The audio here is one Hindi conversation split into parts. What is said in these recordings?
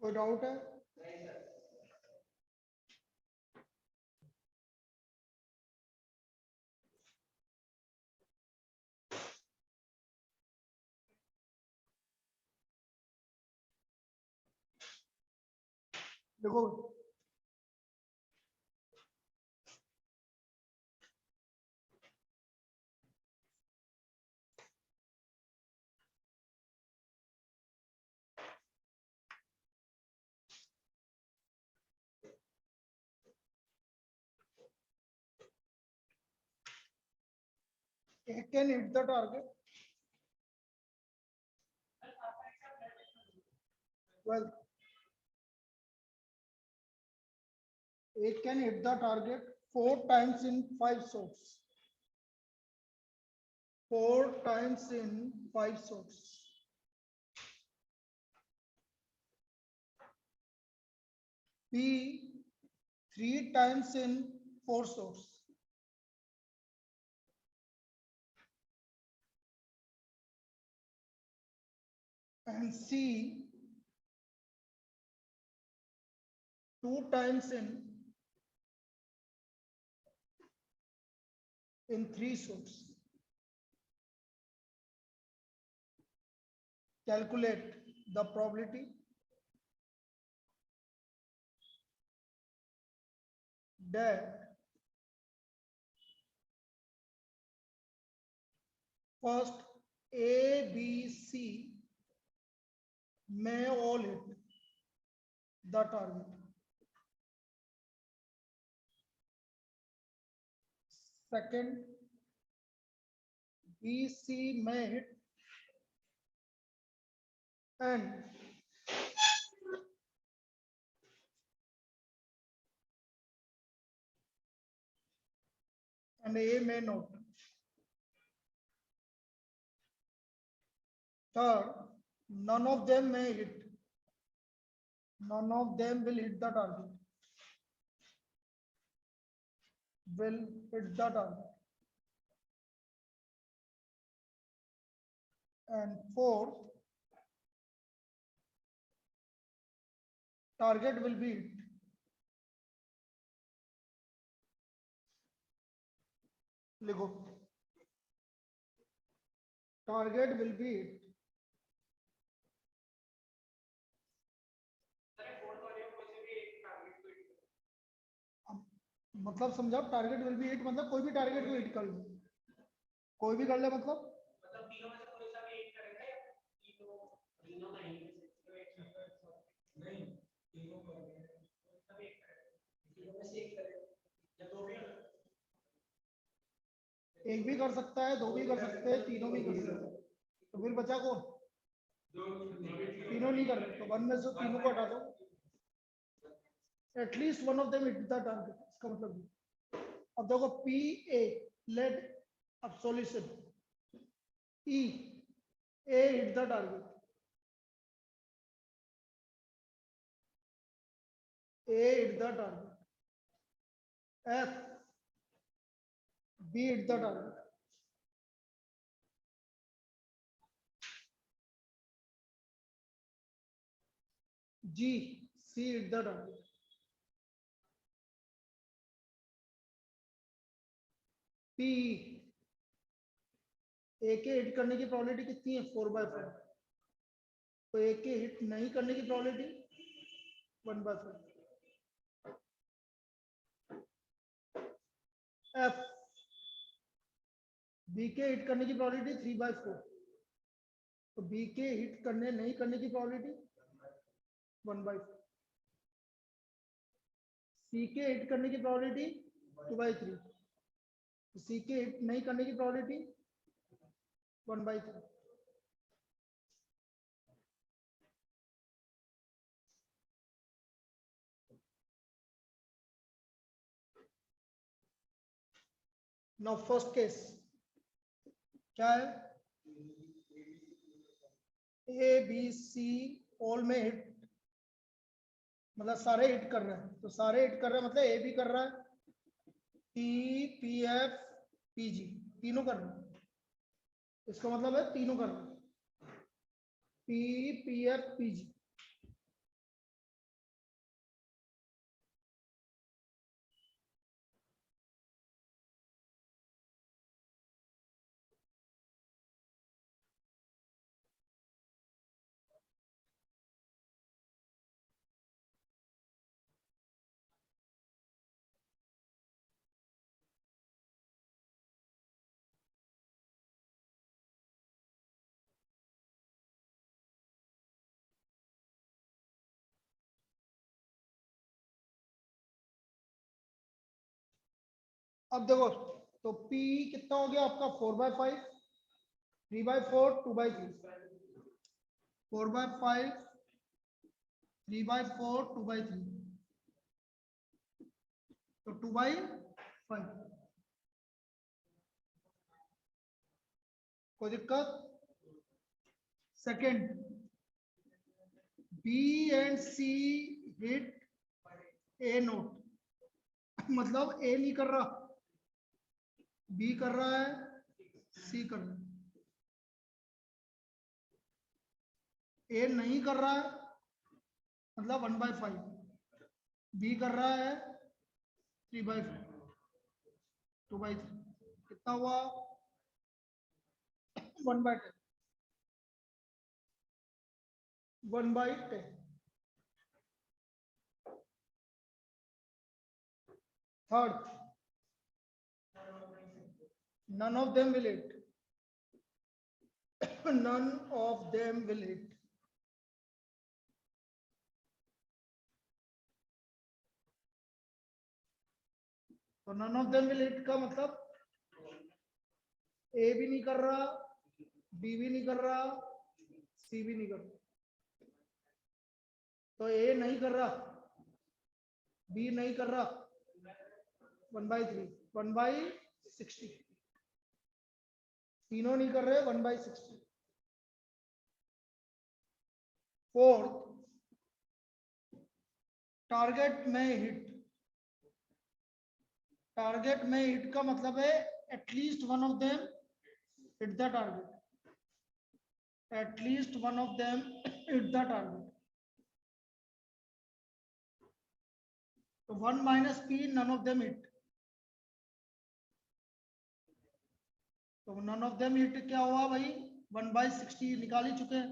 कोई डाउट है? देखो it can hit the target. Well, it can hit the target 4 times in 5 shots. 4 times in 5 shots. B 3 times in 4 shots. And C 2 times in 3 shots. Calculate the probability that first A, B, C may all hit the target. Second, B, C may hit, and A may not. Third, none of them may hit. None of them will hit the target. Will hit the target. And fourth, target will be hit. लिखो, target will be hit. मतलब समझा, टारगेट विल बी हिट मतलब कोई भी टारगेट को हिट कर ले, कोई भी कर ले मतलब तीनों में से कोई सा भी हिट करेगा या तीनों नहीं तीनों सभी एक करेगा, तीनों में से एक करेगा या दो भी, एक भी कर सकता है, दो भी कर सकते हैं, तीनों भी कर सकते हैं, तो फिर बचा कौन? तीनों नहीं कर रहे, तो वन में से तीनों को हटा दो, at least one of them hit the target, इसका मतलब। अब देखो P A let absolution, E A hit the target, A hit the target, F B hit the target, G C hit the target, P A के हिट करने की प्रोबेबिलिटी कितनी है? 4/4, तो ए के हिट नहीं करने की प्रोबेबिलिटी 1/4, एफ बी के हिट करने की प्रोबेबिलिटी 3/4, तो बी के हिट करने नहीं करने की प्रोबेबिलिटी 1/4, सी के हिट करने की प्रोबेबिलिटी 2/3, सी के हिट नहीं करने की प्रोबेबिलिटी 1/3। नाउ फर्स्ट केस क्या है? ए बी सी ऑल में हिट, मतलब सारे हिट कर रहे हैं, तो सारे हिट कर रहे हैं मतलब ए भी कर रहा है, P P F P G तीनों कर रहे हैं, इसका मतलब है तीनों कर रहे हैं, P P F P G. अब देखो, तो P कितना हो गया आपका 4/5, 3/4, 2/3, 4/5, 3/4, 2/3, तो 2/5। कोई दिक्कत? Second, B and C hit A note, मतलब A नहीं कर रहा, B कर रहा है, C कर रहा है। A नहीं कर रहा है मतलब 1/5, B कर रहा है 3/4, 2/3, कितना हुआ 1/10, 1/10। Third, none of them will hit, none of them will hit। तो none of them will hit का मतलब A भी नहीं कर रहा, B भी नहीं कर रहा, C भी नहीं कर रहा। तो A नहीं कर रहा, B नहीं कर रहा, 1/3, 1/60, तीनों नहीं कर रहे, 1/60। फोर्थ, टारगेट में हिट, टारगेट में हिट का मतलब है at least one of them hit the target, at least one of them hit the target. तो 1 - P, none of them hit, तो नन ऑफ देम हिट क्या हुआ भाई, 1/60 निकाल ही चुके हैं,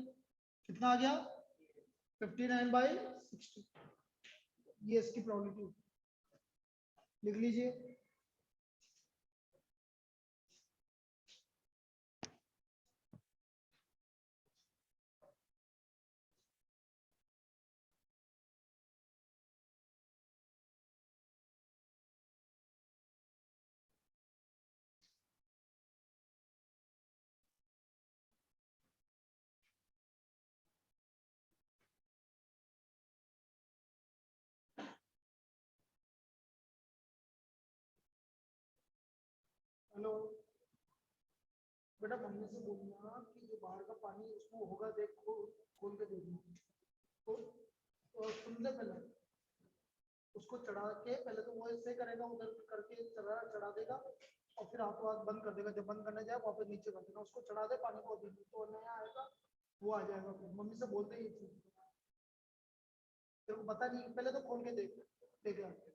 कितना आ गया 59/60। ये इसकी प्रोबेबिलिटी, लिख लीजिए। हेलो बेटा, मम्मी से बोलना कि जो बाहर का पानी उसको होगा देख, खोल के देखना, तो सुन ले पहले, उसको चढ़ा के पहले तो वो ऐसे करेगा, उधर करके चढ़ा देगा, और फिर हाथों हाथ बंद कर देगा, जब बंद करने जाए वापस नीचे कर देगा, उसको चढ़ा दे पानी को, तो नया आएगा वो आ जाएगा। फिर मम्मी से बोलते ही चीज, तेरे को पता नहीं, पहले तो खोल के देख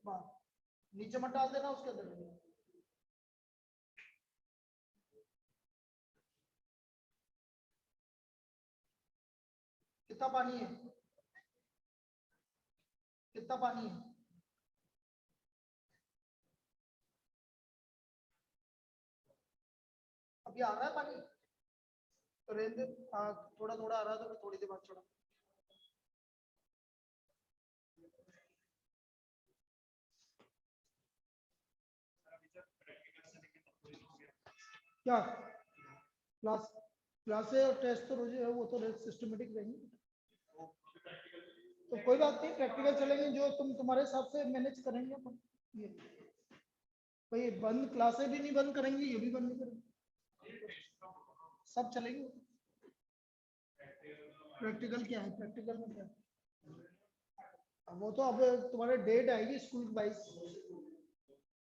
बाहर, नीचे मत डाल देना उसके अंदर। कितना पानी है, कितना पानी है? अभी आ रहा है पानी? तो रहने दे, थोड़ा थोड़ा आ रहा है तो मैं थोड़ी देर बाद चढ़ा। क्या क्लास, क्लासे और टेस्ट तो रोज है, वो तो सिस्टमेटिक रहेंगे, तो कोई बात नहीं, प्रैक्टिकल चलेंगे जो तुम्हारे हिसाब से मैनेज करेंगे अपन। ये भाई बंद क्लासे भी नहीं बंद करेंगे, ये भी बंद नहीं करेंगे, सब चलेंगे। प्रैक्टिकल क्या है, प्रैक्टिकल में क्या है? अब वो तो अब तुम्हारे डेट आएगी स्कूल वाइज,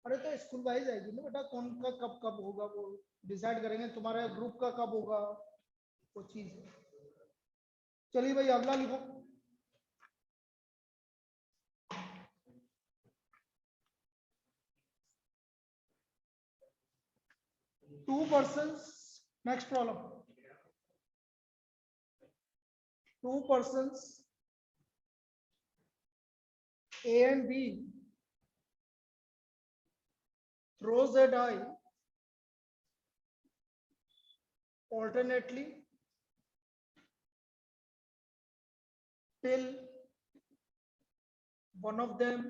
अरे तो स्कूल वाइज आएगी ना बेटा, कौन का कब कब होगा वो डिसाइड करेंगे, तुम्हारे ग्रुप का कब होगा वो चीज। चलिए भाई अगला लिखो। 2 persons, next problem, 2 persons A and B throws a die alternately till one of them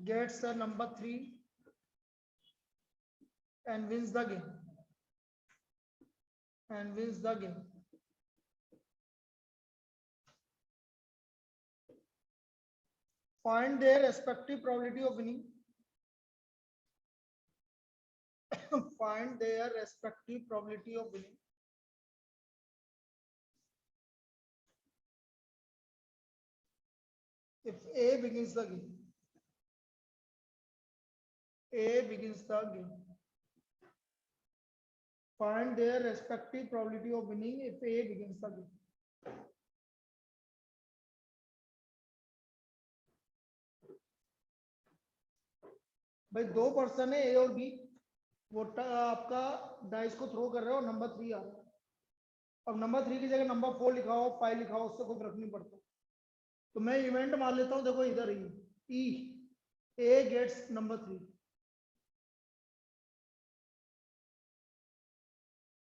gets a number 3 and wins the game. Find their respective probability of winning. Find their respective probability of winning. If A begins the game. Find their respective probability of winning if A begins the game. भाई दो पर्सन है ए और बी, वो आपका डाइस को थ्रो कर रहे हो, नंबर 3 आ रहा है। अब नंबर 3 की जगह नंबर 4 लिखा हो, 5 लिखा हो, उससे कोई फर्क नहीं पड़ता। तो मैं इवेंट मान लेता हूं, देखो इधर ही A gets number 3,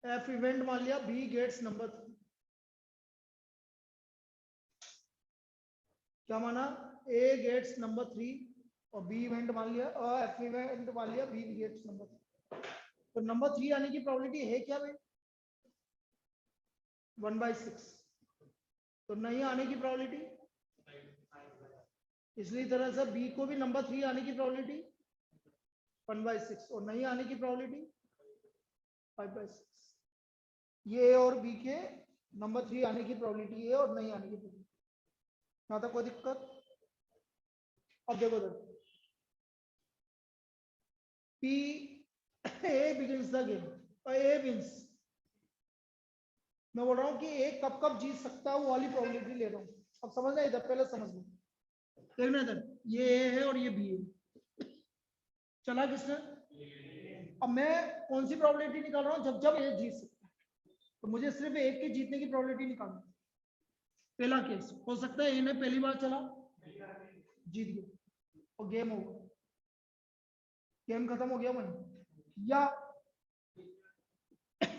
F event मान लिया, बी गेट्स नंबर 3। क्या माना? ए गेट्स नंबर 3 और बी इवेंट मान लिया, और एफ इवेंट मान लिया, बी गेट्स नंबर 3। तो नंबर 3 आने की प्रोबेबिलिटी है क्या भाई? 1/6। तो नहीं आने की प्रोबेबिलिटी, इसलिए तरह से बी को भी नंबर 3 आने की प्रोबेबिलिटी 1/6 और नहीं आने की प्रोबेबिलिटी 5/6। ये और बी के नंबर 3 आने की प्रोबेबिलिटी है और नहीं आने की प्रोबेबिलिटी। ना तो कोई दिक्कत। अब देखो P A begins the game और ए विंस। मैं बोल रहा हूँ कि ए कब कब जीत सकता है वो वाली प्रोबेबिलिटी ले रहा हूँ। अब समझना, इधर पहले समझ लो, देखना इधर, ये ए है और ये बी है। चला किसने? अब मैं कौन सी प्रोबेबिलिटी निकाल रहा हूँ? जब जब ए जीत सकता है, तो मुझे सिर्फ एक के जीतने की प्रोबेबिलिटी निकालनी। पहला केस हो सकता है ए ने पहली बार चला, जीत गया और गेम ओवर, गेम खत्म हो गया वहीं। या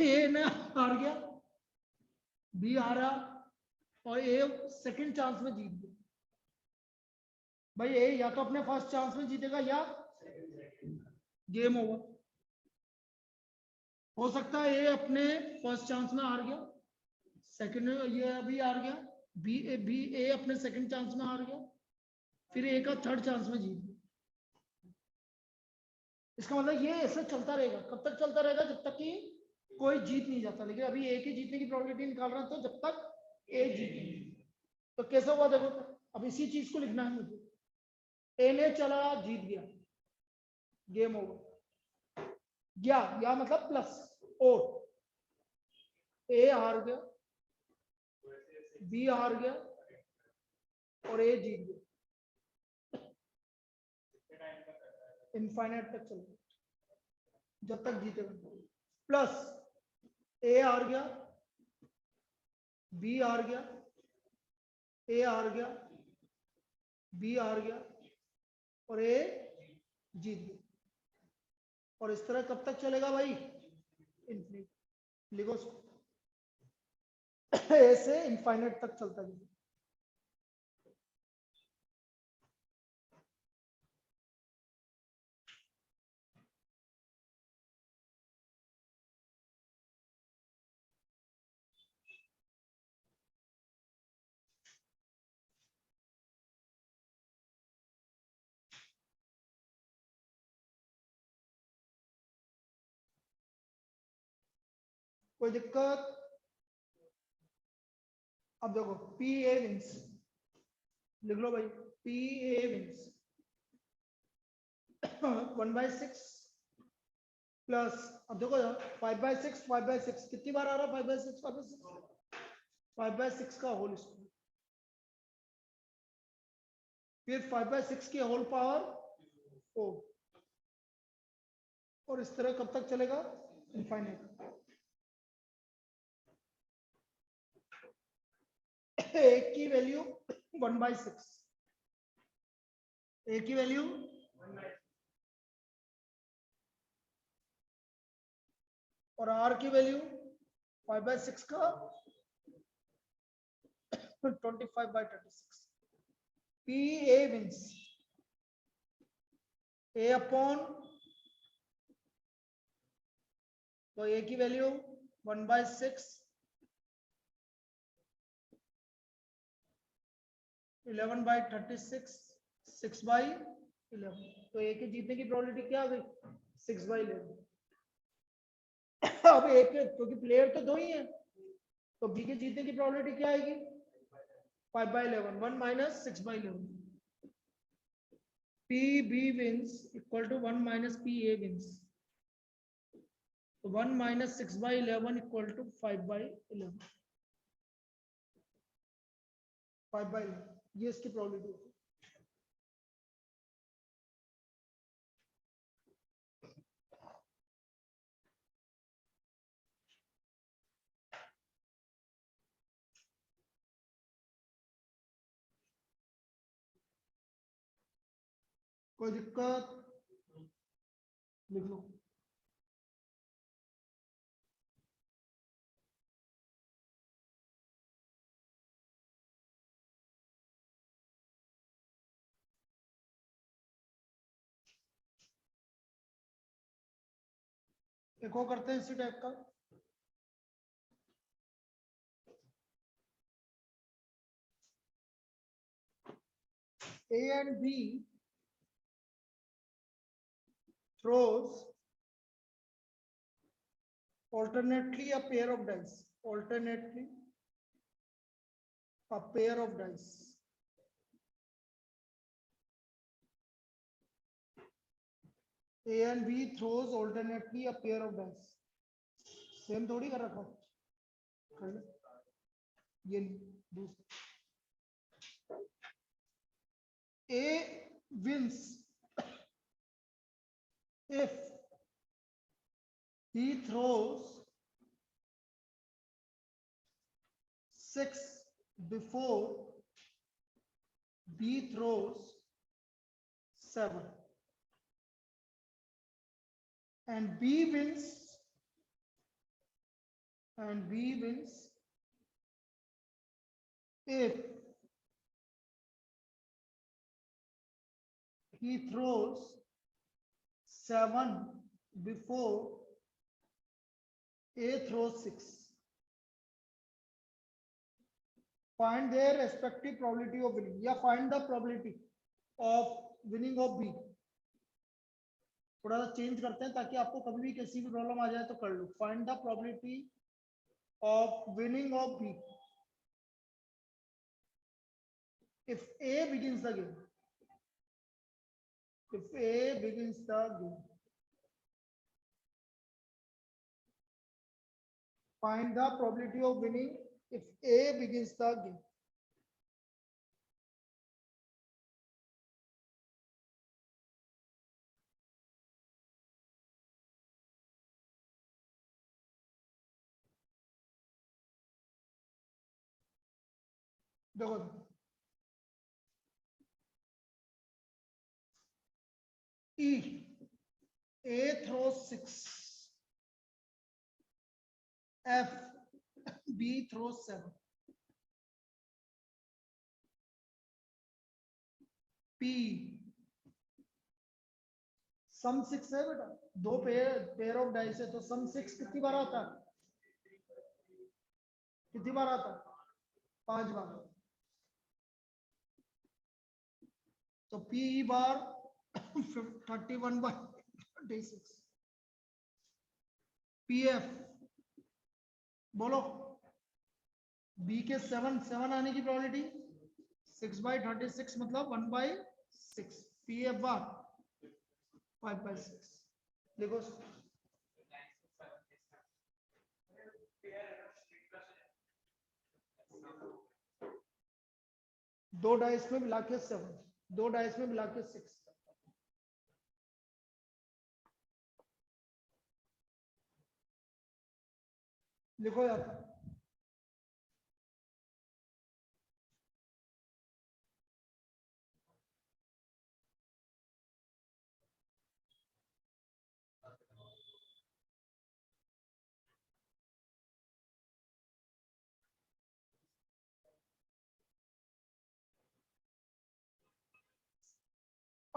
ए ने हार गया, बी हारा और ए सेकंड चांस में जीत गया। भाई ए या तो अपने फर्स्ट चांस में जीतेगा या गेम ओवर। हो सकता है ए अपने फर्स्ट चांस में हार गया, सेकंड ये अभी हार गया, बी ए अपने सेकंड चांस में हार गया, फिर ए का थर्ड चांस में जीत गया। इसका मतलब ये ऐसे चलता रहेगा। कब तक चलता रहेगा? जब तक कि कोई जीत नहीं जाता। लेकिन अभी ए की जीतने की प्रोबेबिलिटी निकाल रहा, तो जब तक ए जीते। तो कैसे हुआ देखो, अब इसी चीज को लिखना है मुझे। ए ने चला, जीत गया, गेम ओवर। या मतलब प्लस और ए हार गया, बी हार गया और ए जीत गया। इनफाइनाइट तक चलता जब तक जीतेगा। प्लस ए हार गया, बी हार गया, ए हार गया, बी हार गया और ए जीत गया। और इस तरह कब तक चलेगा भाई? इनफिनिट। लिखो ऐसे इनफाइनाइट तक चलता है। कोई दिक्कत? अब देखो पी ए विंस, लिख लो भाई, पी ए विंस 1/6 प्लस, अब देखो 5/6 कितनी बार आ रहा है? 5/6 का होल स्क्वायर, फिर 5/6 की होल पावर 4। और इस तरह कब तक चलेगा? इनफाइनाइट। एक की वैल्यू 1/6, एक की वैल्यू 1/6 और आर की वैल्यू 5/6 का 25/36। P A wins A upon, तो ए की वैल्यू 1/6, 11/36, 6/11। तो ए के जीतने की प्रोबेबिलिटी क्या हो गई? 6/11। अब एक, क्योंकि प्लेयर तो दो ही है, तो बी के जीतने की प्रोबेबिलिटी क्या आएगी? 5/11, 1 - 6/11। P B wins equal to 1 - P A wins. तो 1 - 6/11 इक्वल टू 5/11। 5/11 ये इसकी प्रोबेबिलिटी है। कोई दिक्कत? लिख लो। एक और करते हैं इसी टाइप का। A and B throws alternately a pair of dice. Alternately a pair of dice. A and B throws alternately a pair of dice. Same थोड़ी कर रखा कर ले। ये दूसरा A wins if he throws 6 before B throws 7, and B wins if he throws 7 before A throws 6. Find their respective probability of winning, या find the probability of winning of B। थोड़ा सा चेंज करते हैं ताकि आपको कभी भी किसी भी प्रॉब्लम आ जाए तो कर लो। Find the probability of winning of B if A begins the game। if A begins the game, find the probability of winning if A begins the game। देखो E, A throws 6, F, B throws 7, P सम 6 है बेटा, दो पेयर ऑफ डाइस है, तो सम 6 कितनी बार आता है? कितनी बार आता है? 5 बार। तो P बार 31/26। PF बोलो, B के 7 आने की प्रोबेबिलिटी 6/36 मतलब 1/6। PF बार 5/6। देखो दो डाइस में मिला के 7, दो डाइस में मिला के 6। लिखो यार,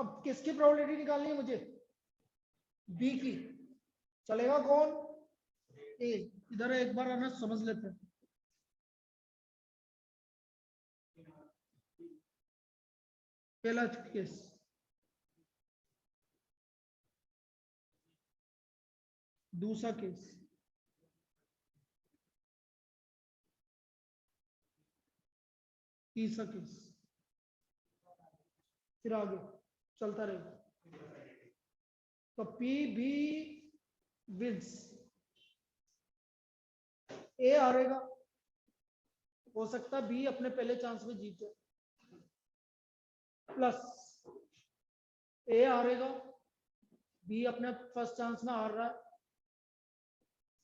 अब किसकी प्रोबेबिलिटी निकालनी है मुझे? बी की। चलेगा कौन? ए। इधर एक बार आना समझ लेते हैं। पहला केस, दूसरा केस, तीसरा केस, फिर आगे चलता रहेगा। तो पी बी विंस, ए हारेगा, हो सकता है बी अपने पहले चांस में जीते, प्लस ए हारेगा, बी अपने फर्स्ट चांस में हार रहा है,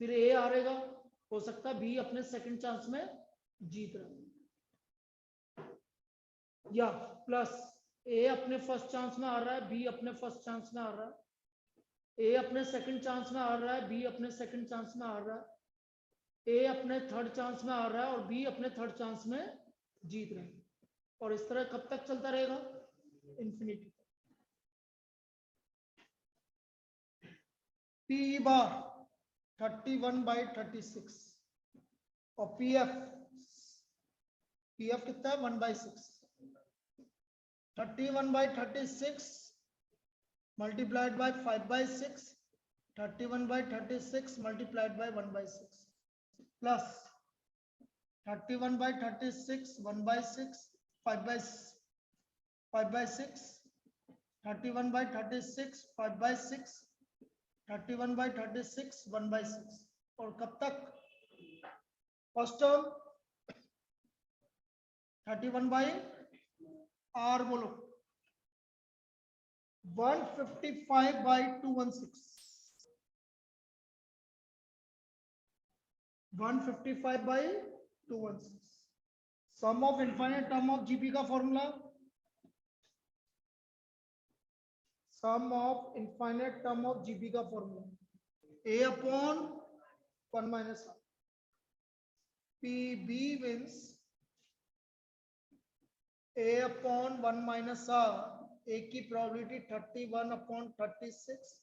फिर ए हारेगा, हो सकता है बी अपने सेकंड चांस में जीत रहा है, या प्लस ए अपने फर्स्ट चांस में हार रहा है, बी अपने फर्स्ट चांस में हार रहा है, ए अपने सेकंड चांस में हार रहा है, बी अपने सेकंड चांस में हार रहा है, ए अपने थर्ड चांस में हार रहा है और बी अपने थर्ड चांस में जीत रहा है। और इस तरह कब तक चलता रहेगा? इंफिनिटी। पी बार 31/36 और पीएफ कितना है? 1/6। 31/36 multiplied by 5/6, 31/36 multiplied by 1/6 plus 31/36 1/6 5/6, 31/36 5/6, 31/36 1/6। और कब तक? फर्स्ट टर्म 31/r बोलो 155/216, 155/216। Sum of infinite term of GP का फॉर्मूला, sum of infinite term of GP का formula a upon 1 minus r। P B means a upon 1 minus r, a की प्रोबेबिलिटी 31/36,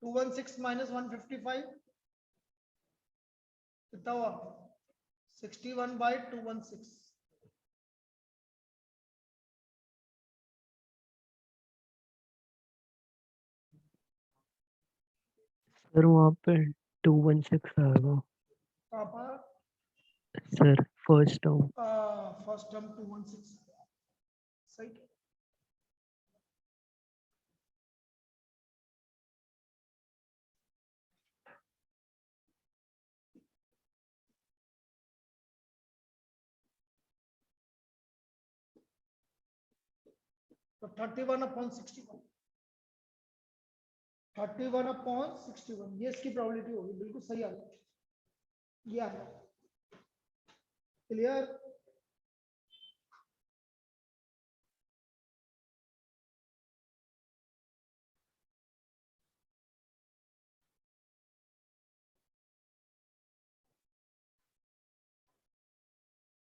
टू 116 माइनस 155 कितना हुआ? 61/216। सर वहाँ पे 216 आएगा sir, first term. First term 216 सही। तो 31/61, 31/61 ये इसकी प्रोबेबिलिटी होगी। बिल्कुल सही आ गया, ये आ गया। क्लियर?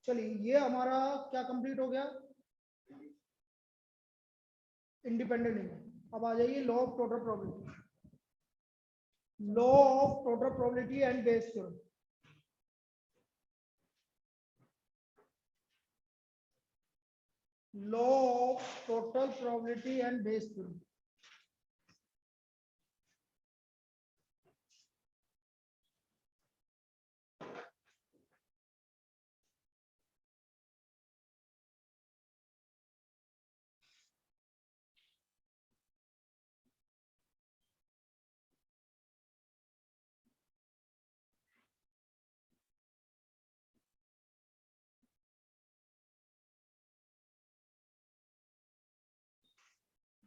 चलिए ये हमारा क्या कंप्लीट हो गया? Independent image. अब आ जाइए law of total probability. Law of total probability and Bayes theorem. Law of total probability and Bayes theorem.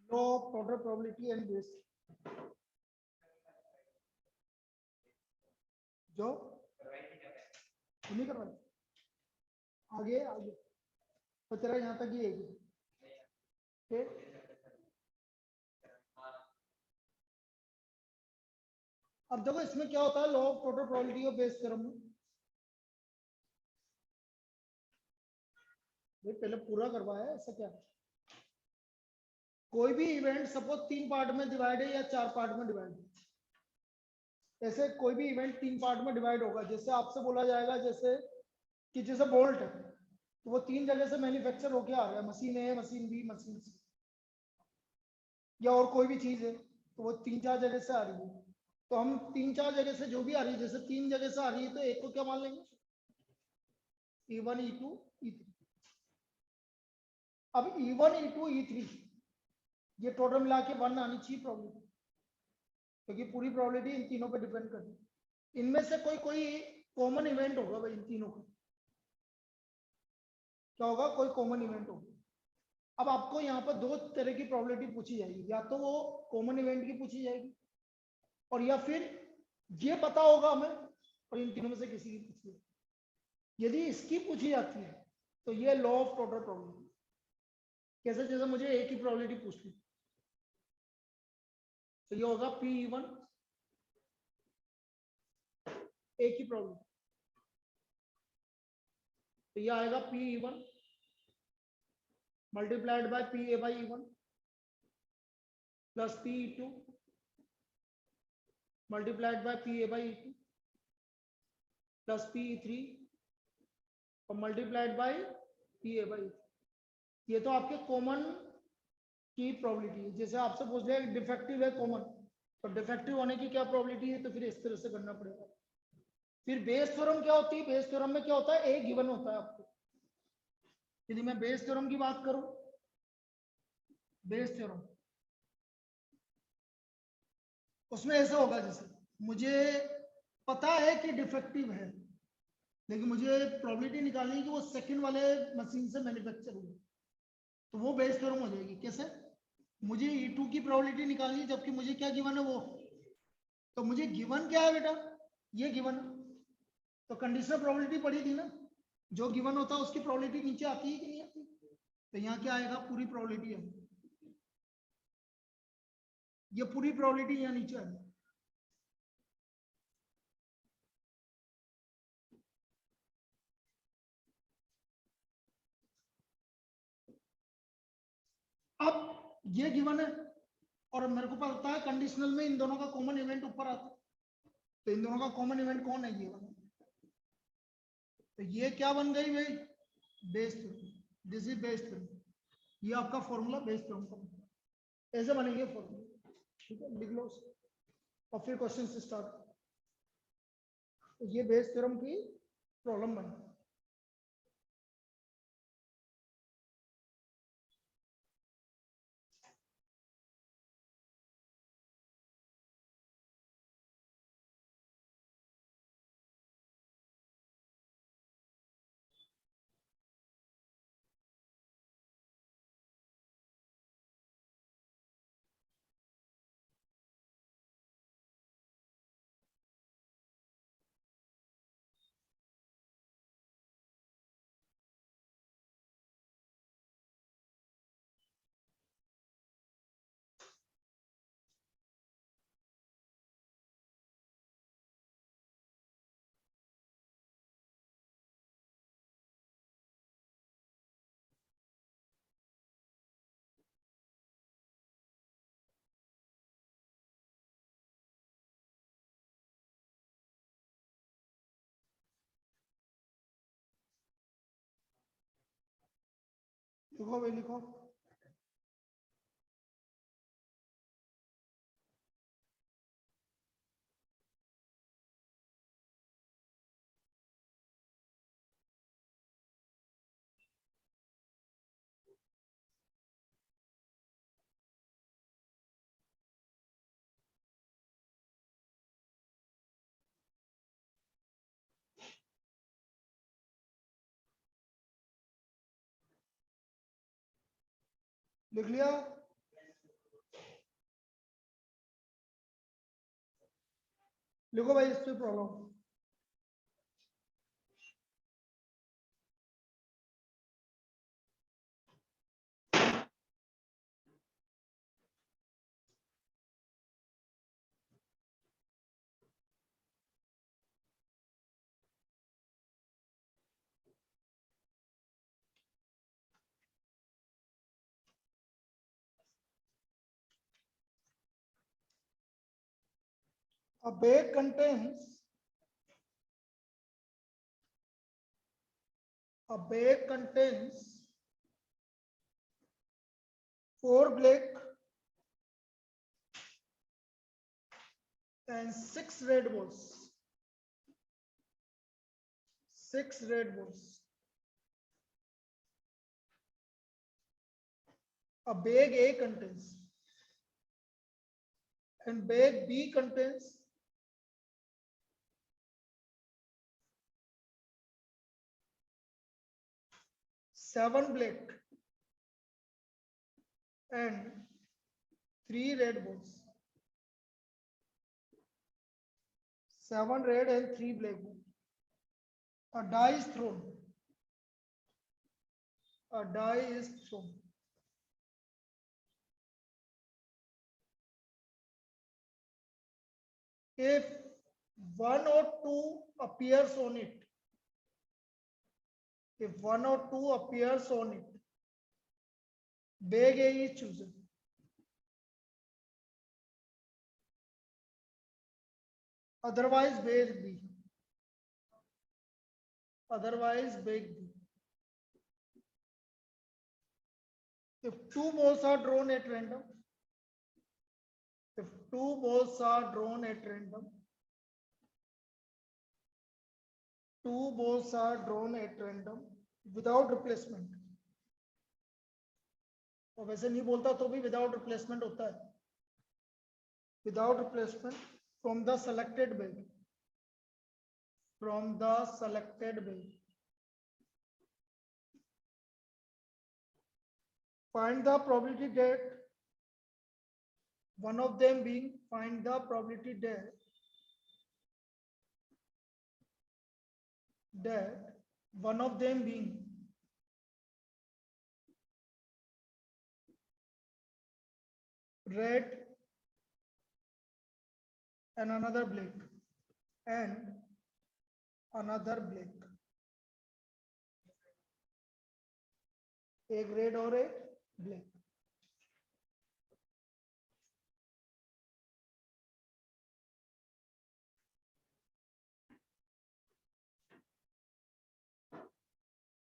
Law of total probability and base. जो नहीं कर रहा, आगे आगे तो तेरा यहाँ तक ही है। ठीक, अब देखो इसमें क्या होता है लॉ ऑफ टोटल प्रोबेबिलिटी और बेस थ्योरम में। भाई पहले पूरा करवाया है, ऐसा क्या? कोई भी इवेंट सपोज 3 पार्ट में डिवाइड है या 4 पार्ट में डिवाइड है, ऐसे कोई भी इवेंट 3 पार्ट में डिवाइड होगा। जैसे आपसे बोला जाएगा जैसे कि जैसे बोल्ट है, तो वो 3 जगह से मैन्युफैक्चर होके आ रहा है, मशीन ए, मशीन बी, मशीन सी, या और कोई भी चीज है तो वो 3-4 जगह से आ रही है। तो हम 3-4 जगह से जो भी आ रही है, जैसे 3 जगह से आ रही है तो एक को क्या मान लेंगे? E1, E2, E3। अब E1, E2, E3 ये टोटल मिला के 1 आनी चाहिए प्रोबेबिलिटी, क्योंकि पूरी प्रोबेबिलिटी इन तीनों पे डिपेंड करती है। इनमें से कोई कॉमन इवेंट होगा भाई, इन तीनों का क्या होगा? कोई कॉमन इवेंट होगा। अब आपको यहाँ पर 2 तरह की प्रोबेबिलिटी पूछी जाएगी, या तो वो कॉमन इवेंट की पूछी जाएगी, और या फिर ये पता होगा हमें और इन तीनों में से किसी की पूछी जाएगी। यदि इसकी पूछी जाती है तो ये लॉ ऑफ टोटल प्रोबेबिलिटी, कैसे? जैसे मुझे एक ही प्रोबेबिलिटी पूछ ली तो ये होगा P1, एक ही प्रोबेबिलिटी, तो ये आएगा P1 multiplied by PA/E1 plus P2 multiplied by PA/E2 plus P3 और मल्टीप्लाइड बाय PA/E3। ये तो आपके कॉमन की प्रोबेबिलिटी है। जैसे आपसे पूछ लिया डिफेक्टिव है कॉमन, तो डिफेक्टिव होने की क्या प्रोबेबिलिटी है, तो फिर इस तरह से करना पड़ेगा। फिर बेस थ्योरम क्या होती है? बेस थ्योरम में क्या होता है? ए गिवन होता है आपको। यदि मैं बेस थ्योरम की बात करूं, बेस थ्योरम उसमें ऐसा होगा जैसे मुझे पता है कि डिफेक्टिव है, लेकिन मुझे प्रोबेबिलिटी निकालनी है कि वो सेकंड वाले मशीन से मैन्युफैक्चर हुआ, तो वो बेस थ्योरम हो जाएगी। कैसे? मुझे E2 की प्रोबेबिलिटी निकालनी है, जबकि मुझे क्या गिवन है वो, तो मुझे गिवन क्या है बेटा? ये गिवन, तो कंडीशनल प्रोबेबिलिटी पड़ी थी ना, जो गिवन होता है उसकी प्रोबेबिलिटी नीचे आती है कि नहीं आती? तो यहाँ क्या आएगा? पूरी प्रोबेबिलिटी है, ये पूरी प्रोबेबिलिटी यहाँ नीचे आएगी। अब ये गिवन है और मेरे को पता है कंडीशनल में इन दोनों का कॉमन इवेंट ऊपर आता है, तो इन दोनों का कॉमन इवेंट कौन है? ये वाला। तो ये क्या बन गई भाई? Bayes theorem. This is Bayes theorem. ये आपका फॉर्मूला बेस थ्योरम का, ऐसे बनेंगे फॉर्मूला। ठीक है, लिख लो उसको और फिर क्वेश्चन से स्टार्ट। तो ये बेस थ्योरम की प्रॉब्लम बनी। लिखो भाई लिखो। लिख लिया? लिखो भाई इस पे problem. A bag contains four black and six red balls. A bag A contains, and bag B contains seven black and three red balls. 7 red and 3 black balls. A die is thrown. If one or two appears on it, bag A is chosen. Otherwise, bag B. If two balls are drawn at random, without replacement. और वैसे नहीं बोलता तो भी विदाउट रिप्लेसमेंट होता है. Without replacement from the selected bag. Find the probability that one of them being red and another black एक रेड और एक ब्लैक.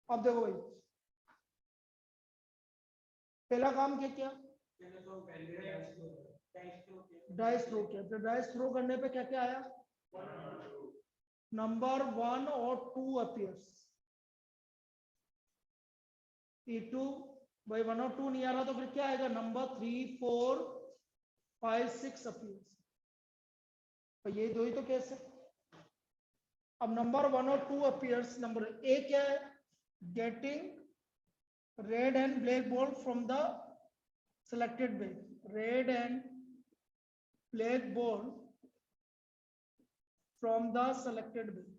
अब देखो भाई, पहला काम क्या डाइस थ्रो किया. तो डाइस थ्रो करने पे क्या क्या आया? नंबर 1 और 2 अपीयर्स. E2 भाई 1 और 2 नहीं आ रहा तो फिर क्या आएगा? Number 3, 4, 5, 6 appears. तो ये दो ही तो केस है. अब नंबर 1 और 2 अपीयर्स. नंबर ए क्या है? Getting red and black ball from the selected bag. Red and black ball from the selected bag.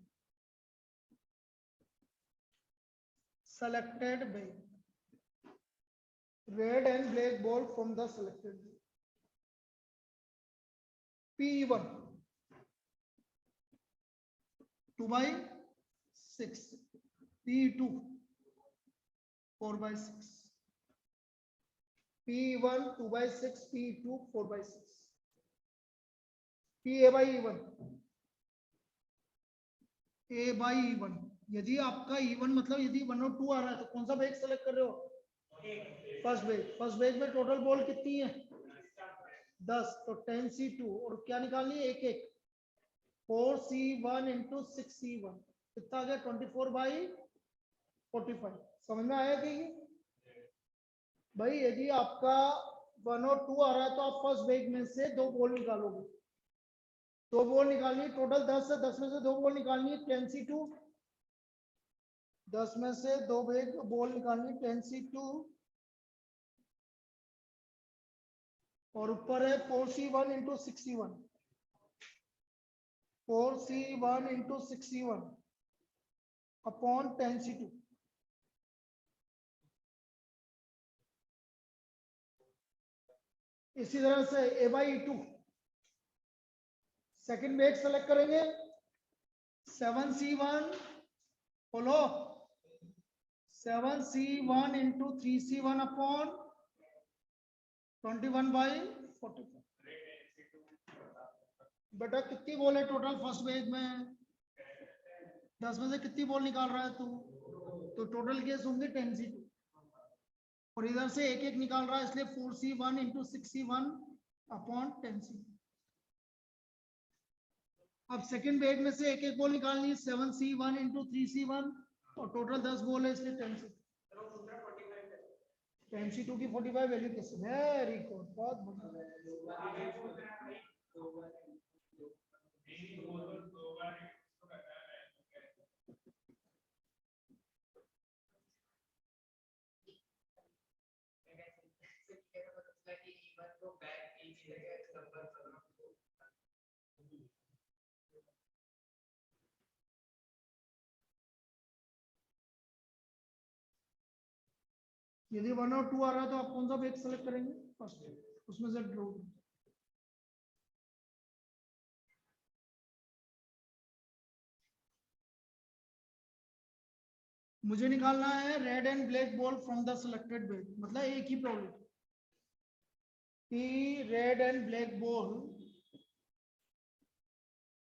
Red and black ball from the selected bag. P1 2/6. P2 4/6. P1 2/6, P2 4/6. P A/E1. यदि आपका E1 मतलब यदि 1 और 2 आ रहा है तो कौन सा बैग सेलेक्ट कर रहे हो? फर्स्ट बैग में टोटल बॉल कितनी है? 10. तो 10C2 और क्या निकालनी है? एक 4C1 into 6C1 कितना आ गया? 24/45. समझ में आया कि भाई यदि आपका 1 और 2 आ रहा है तो आप फर्स्ट बैग में से 2 बॉल निकालोगे. 2 बॉल निकालनी है. टोटल 10 है. 10 में से 2 बॉल निकालनी है. 10C2. 10 में से 2 बॉल निकालनी है. 10C2 और ऊपर है 4C1 into 6C1. 4C1 into 6C1 upon 10C2. इसी तरह से A/E2 सेकंड बैग सेलेक्ट करेंगे. 7C1 बोलो 7C1 into 3C1 अपॉन 21/45. बेटा कितनी बॉल है टोटल फर्स्ट बैग में? 10 में से कितनी बॉल निकाल रहा है तू? तो टोटल केस होंगे 10C2 और इधर से एक एक निकाल रहा है, इसलिए 4C1 into 6C1 upon 10C। अब सेकंड बैग में से एक एक बॉल निकालनी है, 7C1 इंटू 3C1 और टोटल 10 बॉल है, इसलिए 10C। 10C2 की 45 वैल्यू कैसे? वेरी गुड, बहुत बढ़िया। यदि 1 और 2 आ रहा है तो आप कौन सा बैग सेलेक्ट करेंगे फर्स्ट, उसमें से ड्रॉ। मुझे निकालना है red and black ball from the selected bag, मतलब एक ही प्रॉब्लम कि red and black ball,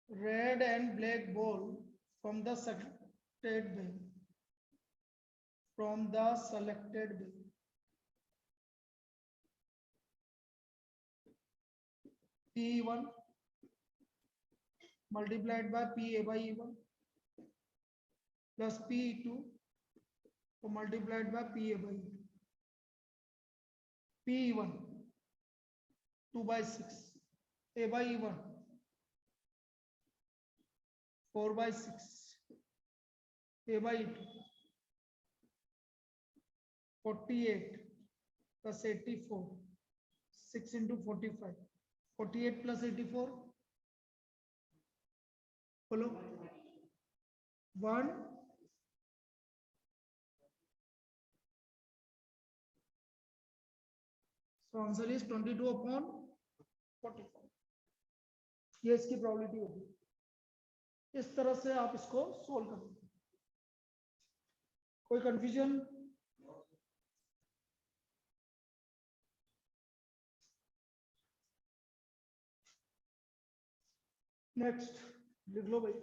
red and black ball from the selected bag, from the selected bag. P1 multiplied by PA by E1 plus P2 multiplied by PA by E2. P1 2 by 6, A by E1 4 by 6, A by E2 48 plus 84, 6 into 45, 48 plus 84, follow 1, so answer is 22 upon 44. ये इसकी प्रोबेबिलिटी होगी, इस तरह से आप इसको सोल्व करेंगे। कोई कंफ्यूजन? नेक्स्ट लिख लो भाई।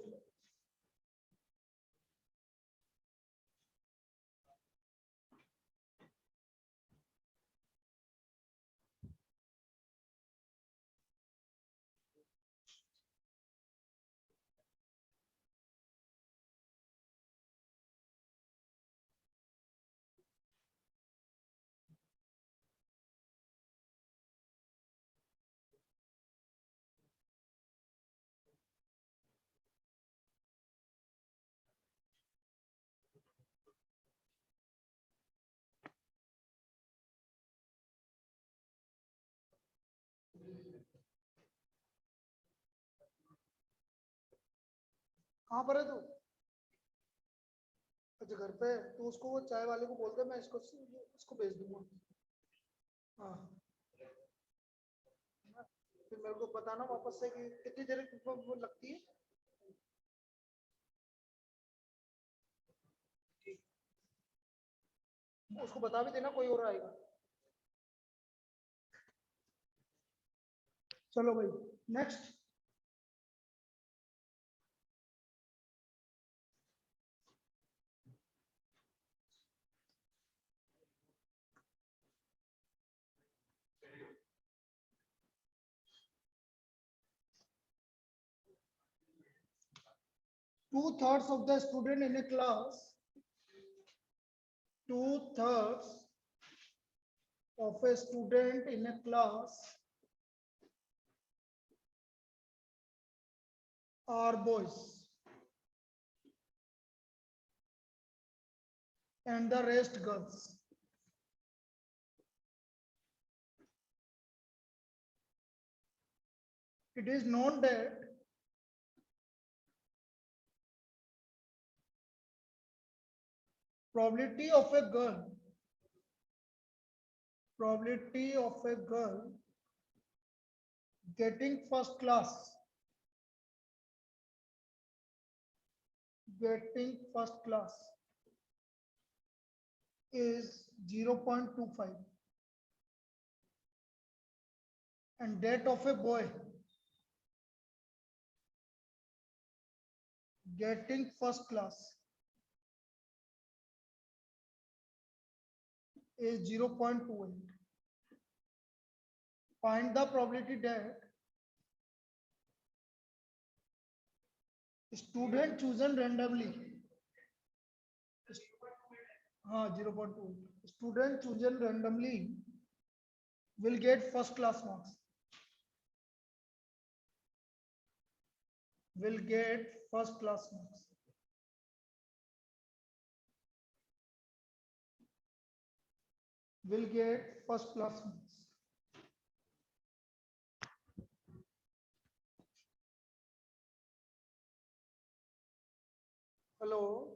कहाँ पर है तू? अच्छा घर पे, तो उसको वो चाय वाले को बोलते मैं इसको भेज दूंगा। हाँ फिर मेरे को बताना वापस से कि कितनी देर वो लगती है। उसको बता भी देना, कोई और आएगा। चलो भाई next. Two-thirds of the student in a class, two-thirds of a student in a class are boys and the rest girls. It is known that probability of a girl getting first class is 0.25 and that of a boy getting first class is 0.28. Find the probability that student chosen randomly, 0.28. Student chosen randomly will get first class marks. Will get first class marks. Will get first class marks. Hello.